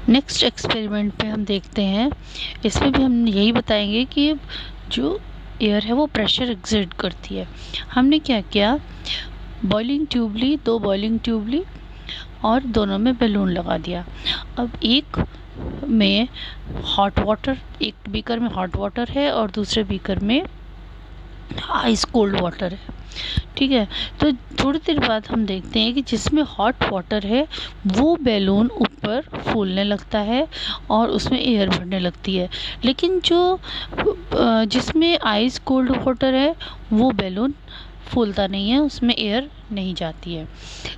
Next experiment पे हम देखते हैं, इसमें भी हम यही बताएंगे कि जो एयर है वो प्रेशर एग्जर्ट करती है। हमने क्या किया, बॉइलिंग ट्यूब ली, 2 बॉइलिंग ट्यूब ली और दोनों में बैलून लगा दिया। अब एक में हॉट वाटर, एक बीकर में हॉट वाटर है और दूसरे बीकर में आइस कोल्ड वाटर है। ठीक है, तो थोड़ी देर बाद हम देखते हैं कि जिसमें हॉट वाटर है वो बैलून ऊपर फूलने लगता है और उसमें एयर भरने लगती है, लेकिन जो जिसमें आइस कोल्ड वाटर है वो बैलून फूलता नहीं है, उसमें एयर नहीं जाती है।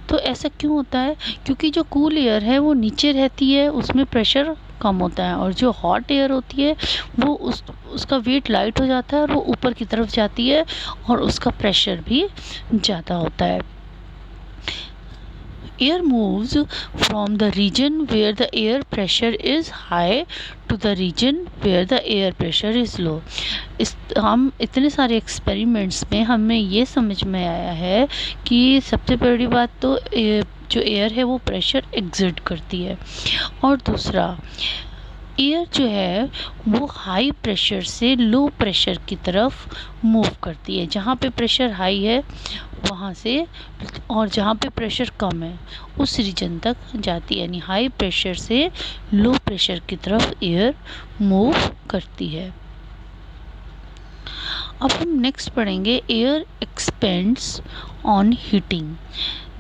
तो ऐसा क्यों होता है? क्योंकि जो कूल एयर है वो नीचे रहती है, उसमें प्रेशर कम होता है, और जो हॉट एयर होती है वो उसका वेट लाइट हो जाता है और वो ऊपर की तरफ जाती है और उसका प्रेशर भी ज़्यादा होता है। Air moves from the region where the air pressure is high to the region where the air pressure is low. हम इतने सारे एक्सपेरिमेंट्स में हमें ये समझ में आया है कि सबसे बड़ी बात तो जो एयर है वो प्रेशर एग्जर्ट करती है, और दूसरा एयर जो है वो हाई प्रेशर से लो प्रेशर की तरफ मूव करती है। जहाँ पे प्रेशर हाई है वहाँ से, और जहाँ पे प्रेशर कम है उस रीजन तक जाती है, यानी हाई प्रेशर से लो प्रेशर की तरफ एयर मूव करती है। अब हम नेक्स्ट पढ़ेंगे एयर एक्सपेंड्स ऑन हीटिंग।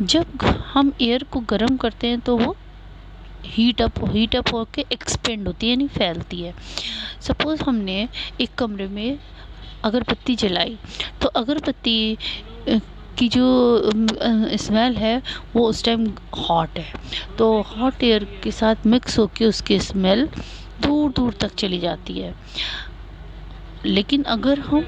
जब हम एयर को गर्म करते हैं तो वो हीट अप होकर एक्सपेंड होती है, यानी फैलती है। सपोज़ हमने एक कमरे में अगरबत्ती जलाई, तो अगरबत्ती की जो स्मेल है वो उस टाइम हॉट है, तो हॉट एयर के साथ मिक्स होकर उसकी स्मेल दूर दूर तक चली जाती है। लेकिन अगर हम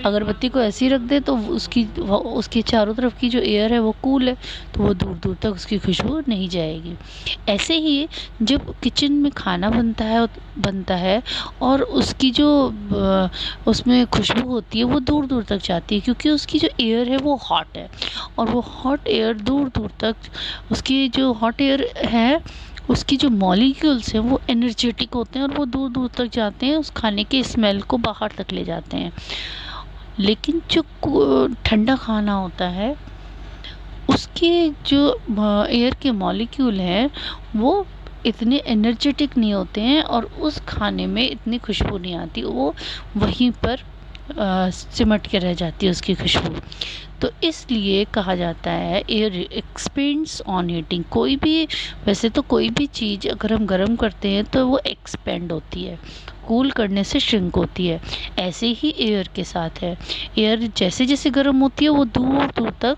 अगरबत्ती को ऐसे ही रख दें तो उसकी चारों तरफ की जो एयर है वो कूल है, तो वो दूर दूर तक उसकी खुशबू नहीं जाएगी। ऐसे ही जब किचन में खाना बनता है और उसकी जो उसमें खुशबू होती है वो दूर दूर तक जाती है, क्योंकि उसकी जो एयर है वो हॉट है, और वो हॉट एयर दूर दूर तक, उसकी जो हॉट एयर है उसकी जो मॉलिक्यूल्स हैं वो एनर्जेटिक होते हैं और वो दूर दूर तक जाते हैं, उस खाने के स्मेल को बाहर तक ले जाते हैं। लेकिन जो ठंडा खाना होता है उसके जो एयर के मॉलिक्यूल हैं वो इतने एनर्जेटिक नहीं होते हैं और उस खाने में इतनी खुशबू नहीं आती, वो वहीं पर सिमट के रह जाती है उसकी खुशबू। तो इसलिए कहा जाता है एयर एक्सपेंड्स ऑन हीटिंग। वैसे तो कोई भी चीज़ अगर हम गर्म करते हैं तो वो एक्सपेंड होती है, कूल करने से श्रिंक होती है। ऐसे ही एयर के साथ है, एयर जैसे जैसे गर्म होती है वो दूर दूर तक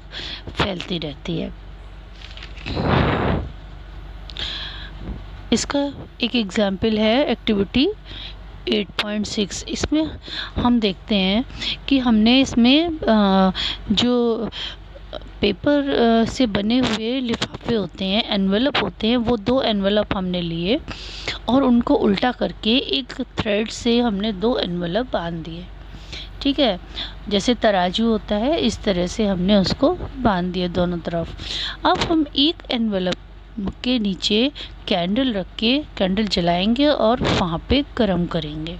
फैलती रहती है। इसका एक एग्जाम्पल है एक्टिविटी 8.6। इसमें हम देखते हैं कि हमने इसमें जो पेपर से बने हुए लिफाफे होते हैं, एनवेलप होते हैं, वो 2 एनवेलप हमने लिए और उनको उल्टा करके एक थ्रेड से हमने 2 एनवेलप बांध दिए। ठीक है, जैसे तराजू होता है इस तरह से हमने उसको बांध दिया दोनों तरफ। अब हम एक एनवेलप के नीचे कैंडल रख के कैंडल जलाएंगे और वहाँ पे गरम करेंगे।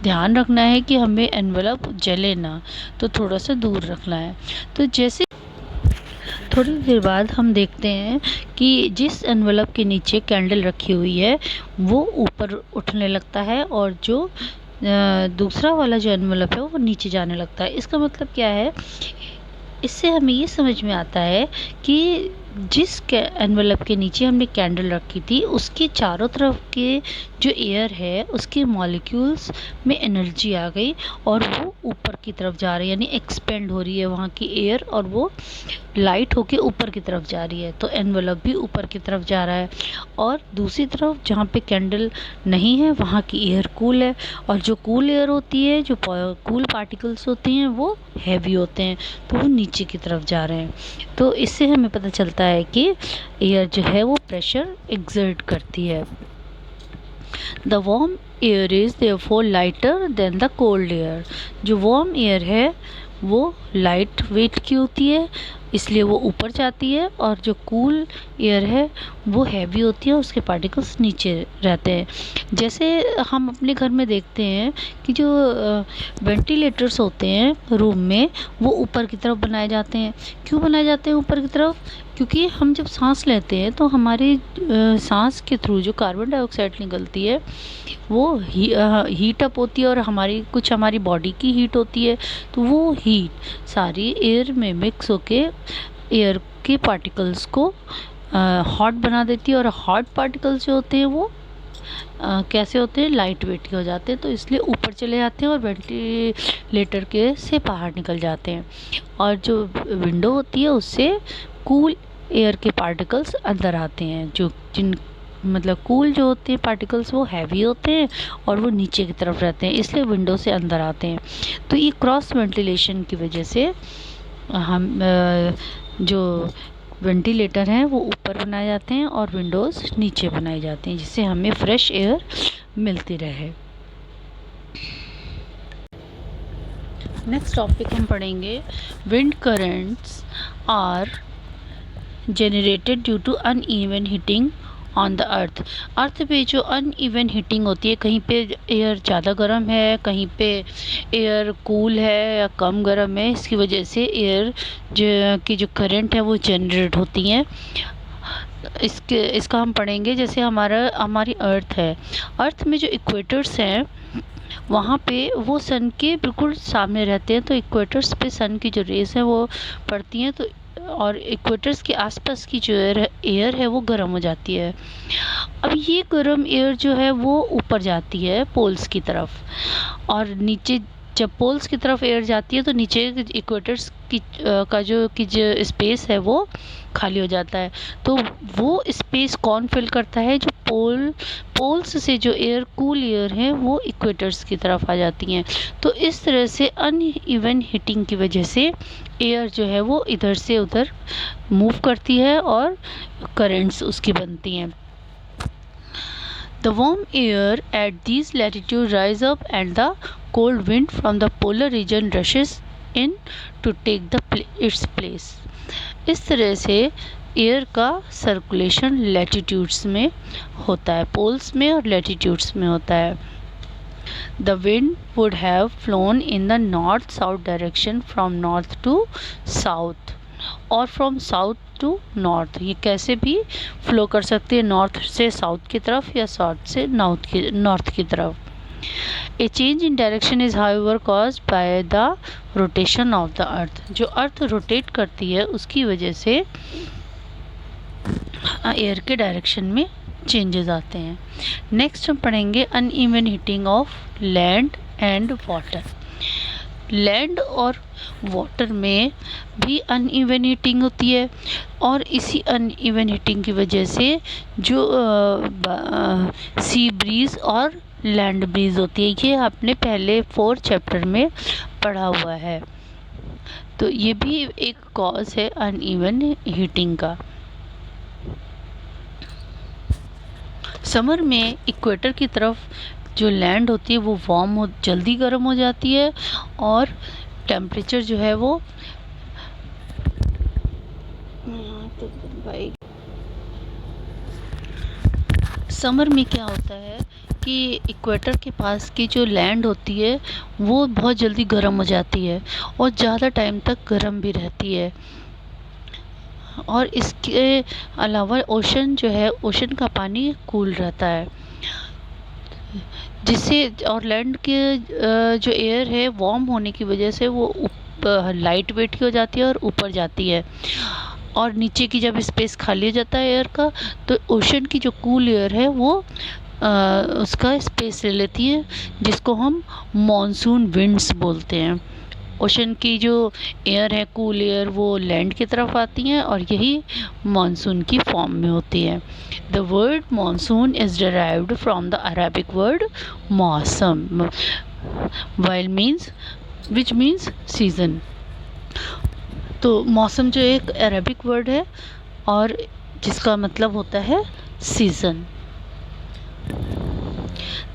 ध्यान रखना है कि हमें एनवेलप जले ना, तो थोड़ा सा दूर रखना है। तो जैसे थोड़ी देर बाद हम देखते हैं कि जिस एनवेलप के नीचे कैंडल रखी हुई है वो ऊपर उठने लगता है और जो दूसरा वाला जो एनवेलप है वो नीचे जाने लगता है। इसका मतलब क्या है? इससे हमें ये समझ में आता है कि जिस एनवेलप के नीचे हमने कैंडल रखी थी उसके चारों तरफ के जो एयर है उसके मॉलिक्यूल्स में एनर्जी आ गई और वो ऊपर की तरफ जा रही है, यानी एक्सपेंड हो रही है वहाँ की एयर, और वो लाइट होके ऊपर की तरफ जा रही है। तो एनवेलप भी ऊपर की तरफ जा रहा है, और दूसरी तरफ जहाँ पे कैंडल नहीं है वहाँ की एयर कूल है, और जो कूल एयर होती है, जो कूल पार्टिकल्स होते हैं वो हैवी होते हैं, तो वो नीचे की तरफ जा रहे हैं। तो इससे हमें पता चलता है कि एयर जो है वो प्रेशर एक्सर्ट करती है। The warm air is therefore lighter than the cold air. जो वार्म एयर है वो लाइट वेट की होती है, इसलिए वो ऊपर जाती है, और जो कूल एयर है वो हैवी होती है, उसके पार्टिकल्स नीचे रहते हैं। जैसे हम अपने घर में देखते हैं कि जो वेंटिलेटर्स होते हैं रूम में, वो ऊपर की तरफ बनाए जाते हैं। क्यों बनाए जाते हैं ऊपर की तरफ? क्योंकि हम जब सांस लेते हैं तो हमारी सांस के थ्रू जो कार्बन डाइऑक्साइड निकलती है वो हीट अप होती है, और हमारी बॉडी की हीट होती है, तो वो हीट सारी एयर में मिक्स होके एयर के पार्टिकल्स को हॉट बना देती है, और हॉट पार्टिकल्स जो होते हैं वो कैसे होते हैं, लाइट वेट के हो जाते हैं, तो इसलिए ऊपर चले जाते हैं और वेंटिलेटर के से बाहर निकल जाते हैं। और जो विंडो होती है उससे कूल एयर के पार्टिकल्स अंदर आते हैं, जो जिन मतलब कूल जो होते हैं पार्टिकल्स वो हैवी होते हैं और वो नीचे की तरफ रहते हैं, इसलिए विंडो से अंदर आते हैं। तो ये क्रॉस वेंटिलेशन की वजह से हम जो वेंटिलेटर हैं वो ऊपर बनाए जाते हैं और विंडोज़ नीचे बनाए जाते हैं, जिससे हमें फ्रेश एयर मिलती रहे। नेक्स्ट टॉपिक हम पढ़ेंगे, wind currents are generated due to uneven heating on the earth पे जो अनइवन हीटिंग होती है, कहीं पे एयर ज़्यादा गर्म है, कहीं पे एयर कूल है या कम गर्म है, इसकी वजह से एयर की जो करंट है वो जनरेट होती हैं। इसका हम पढ़ेंगे, जैसे हमारी अर्थ है, अर्थ में जो इक्वेटर्स हैं वहाँ पे वो सन के बिल्कुल सामने रहते हैं, तो इक्वेटर्स पे सन की जो रेस हैं वो पड़ती हैं, तो और इक्वेटर्स के आसपास की जो एयर है वो गर्म हो जाती है। अब ये गर्म एयर जो है वो ऊपर जाती है पोल्स की तरफ, और नीचे जब पोल्स की तरफ एयर जाती है तो नीचे इक्वेटर्स का जो स्पेस है वो खाली हो जाता है। तो वो स्पेस कौन फिल करता है? जो पोल्स से जो एयर कूल एयर है वो इक्वेटर्स की तरफ आ जाती हैं। तो इस तरह से अनइवन हीटिंग की वजह से एयर जो है वो इधर से उधर मूव करती है और करंट्स उसकी बनती हैं। The warm air at these latitudes rise up and the cold wind from the polar region rushes in to take its place. इस तरह से एयर का सर्कुलेशन लैटिट्यूड्स में होता है, पोल्स में और लैटिट्यूड्स में होता है। The wind would have flown in the north-south direction from north to south और फ्रॉम साउथ टू नॉर्थ। ये कैसे भी फ्लो कर सकती है, नॉर्थ से साउथ की तरफ या साउथ से नॉर्थ की तरफ। ए change in direction is however caused by the rotation of the earth. जो अर्थ रोटेट करती है उसकी वजह से एयर के डायरेक्शन में चेंजेस आते हैं। नेक्स्ट हम पढ़ेंगे uneven heating of land and water. Land और वाटर में भी अनइवन हीटिंग होती है, और इसी अनइवन हीटिंग की वजह से जो सी ब्रीज और लैंड ब्रीज होती है, ये आपने पहले 4 चैप्टर में पढ़ा हुआ है। तो ये भी एक कॉज है अनइवन हीटिंग का। समर में इक्वेटर की तरफ जो लैंड होती है वो जल्दी गर्म हो जाती है, और टेम्परेचर जो है वो समर में क्या होता है कि इक्वेटर के पास की जो लैंड होती है वो बहुत जल्दी गर्म हो जाती है और ज़्यादा टाइम तक गर्म भी रहती है। और इसके अलावा ओशन जो है, ओशन का पानी कूल रहता है, जिससे और लैंड के जो एयर है वार्म होने की वजह से वो लाइट वेट की हो जाती है और ऊपर जाती है, और नीचे की जब स्पेस खाली हो जाता है एयर का, तो ओशन की जो कूल एयर है वो उसका स्पेस ले लेती है, जिसको हम मॉनसून विंड्स बोलते हैं। ओशन की जो एयर है कूल एयर वो लैंड की तरफ आती हैं और यही मानसून की फॉर्म में होती है। The word monsoon is derived from the Arabic word मौसम विच मीन्स सीज़न। तो मौसम जो एक अरेबिक वर्ड है और जिसका मतलब होता है season.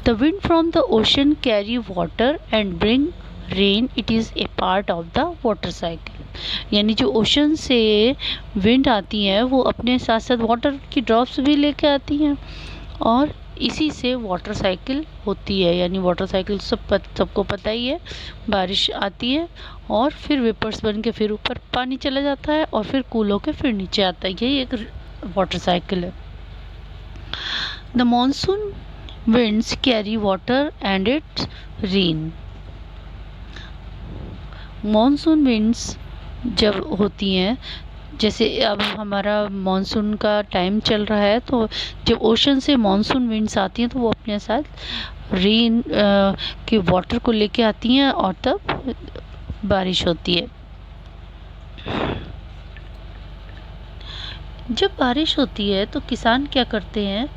The wind from the ocean carry water and bring rain it is a part of the water cycle. यानी जो ओशन से विंड आती है वो अपने साथ साथ वाटर की ड्रॉप्स भी लेके आती हैं, और इसी से वाटर साइकिल होती है। यानी वाटर साइकिल सबको पता ही है, बारिश आती है और फिर वेपर्स बन के फिर ऊपर पानी चला जाता है और फिर कूल होके फिर नीचे आता है। यही एक वाटर साइकिल है। The monsoon winds carry water and its rain। Monsoon winds जब होती हैं, जैसे अब हमारा मानसून का टाइम चल रहा है, तो जब ओशन से मानसून विंड्स आती हैं तो वो अपने साथ रेन के वाटर को लेके आती हैं और तब बारिश होती है। जब बारिश होती है तो किसान क्या करते हैं,